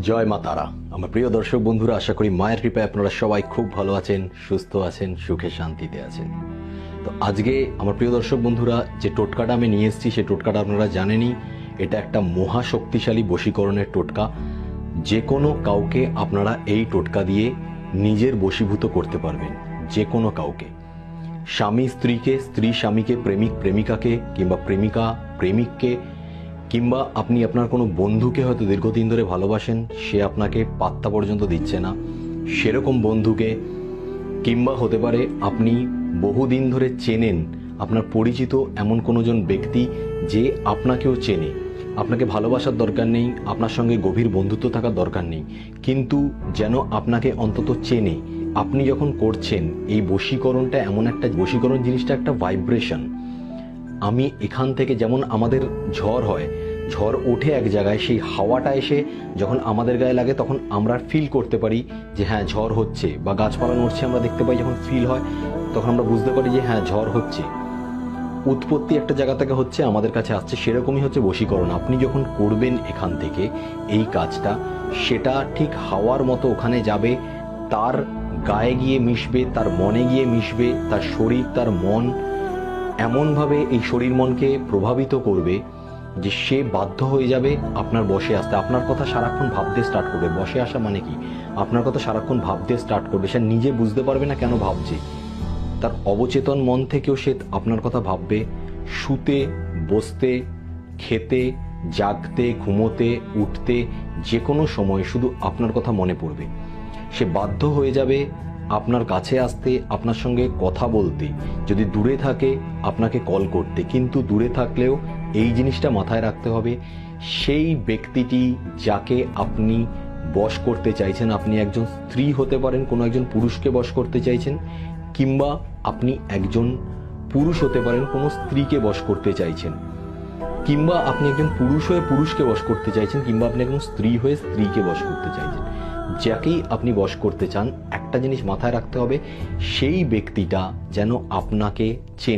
জয় মা তারা। আমার প্রিয় দর্শক বন্ধুরা, আশা করি মায়ের কৃপায় আপনারা সবাই খুব ভালো আছেন, সুস্থ আছেন, সুখে শান্তিতে আছেন। তো আজকে আমার প্রিয় দর্শক বন্ধুরা, যে টোটকাটা আমি নিয়ে এসেছি সেই টোটকাটা আপনারা জানেনই। এটা একটা মহা শক্তিশালী বশীকরণের টোটকা। যে কোনো কাউকে আপনারা এই টোটকা দিয়ে নিজের বশীভূত করতে পারবেন, যে কোনো কাউকে। স্বামী স্ত্রীকে, স্ত্রী স্বামীকে, প্রেমিক প্রেমিকাকে, কিংবা প্রেমিকা প্রেমিককে, কিংবা আপনি আপনার কোনো বন্ধুকে হয়তো দীর্ঘদিন ধরে ভালোবাসেন, সে আপনাকে পাত্তা পর্যন্ত দিচ্ছে না, সেরকম বন্ধুকে, কিংবা হতে পারে আপনি বহুদিন ধরে চেনেন, আপনার পরিচিত এমন কোনোজন ব্যক্তি যে আপনাকেও চেনে, আপনাকে ভালোবাসার দরকার নেই, আপনার সঙ্গে গভীর বন্ধুত্ব থাকার দরকার নেই, কিন্তু যেন আপনাকে অন্তত চেনে। আপনি যখন করছেন এই বশীকরণটা, এমন একটা বশীকরণ জিনিসটা একটা ভাইব্রেশন। আমি এখান থেকে, যেমন আমাদের ঝড় হয়, ঝড় ওঠে এক জায়গায়, সেই হাওয়াটা এসে যখন আমাদের গায়ে লাগে তখন আমরা ফিল করতে পারি যে হ্যাঁ ঝড় হচ্ছে, বা গাছপালা নড়ছে আমরা দেখতে পাই, যখন ফিল হয় তখন আমরা বুঝতে পারি যে হ্যাঁ ঝড় হচ্ছে। উৎপত্তি একটা জায়গা থেকে হচ্ছে, আমাদের কাছে আসছে। সেরকমই হচ্ছে বশীকরণ। আপনি যখন করবেন এখান থেকে এই কাজটা, সেটা ঠিক হাওয়ার মতো ওখানে যাবে, তার গায়ে গিয়ে মিশবে, তার মনে গিয়ে মিশবে, তার শরীর, তার মন এমনভাবে এই শরীর মনকে প্রভাবিত করবে যে সে বাধ্য হয়ে যাবে আপনার বসে আসতে। আপনার কথা সারাক্ষণ ভাবতে স্টার্ট করবে। বসে আসা মানে কি? আপনার কথা সারাক্ষণ ভাবতে স্টার্ট করবে। সে নিজে বুঝতে পারবে না কেন ভাবছে, তার অবচেতন মন থেকেও সে আপনার কথা ভাববে। শুতে, বসতে, খেতে, জাগতে, ঘুমোতে, উঠতে, যে কোনো সময় শুধু আপনার কথা মনে পড়বে। সে বাধ্য হয়ে যাবে আপনার কাছে আসতে, আপনার সঙ্গে কথা বলতে, যদি দূরে থাকে আপনাকে কল করতে। কিন্তু দূরে থাকলেও এই জিনিসটা মাথায় রাখতে হবে, সেই ব্যক্তিটি যাকে আপনি বশ করতে চাইছেন, আপনি একজন স্ত্রী হতে পারেন, কোনো একজন পুরুষকে বশ করতে চাইছেন, কিংবা আপনি একজন পুরুষ হতে পারেন, কোনো স্ত্রীকে বশ করতে চাইছেন, কিংবা আপনি একজন পুরুষ হয়ে পুরুষকে বশ করতে চাইছেন, কিংবা আপনি একজন স্ত্রী হয়ে স্ত্রীকে বশ করতে চাইছেন। যাকেই আপনি বশ করতে চান, একটা জিনিস মাথায় রাখতে হবে, সেই ব্যক্তিটা যেন আপনাকে চেনে।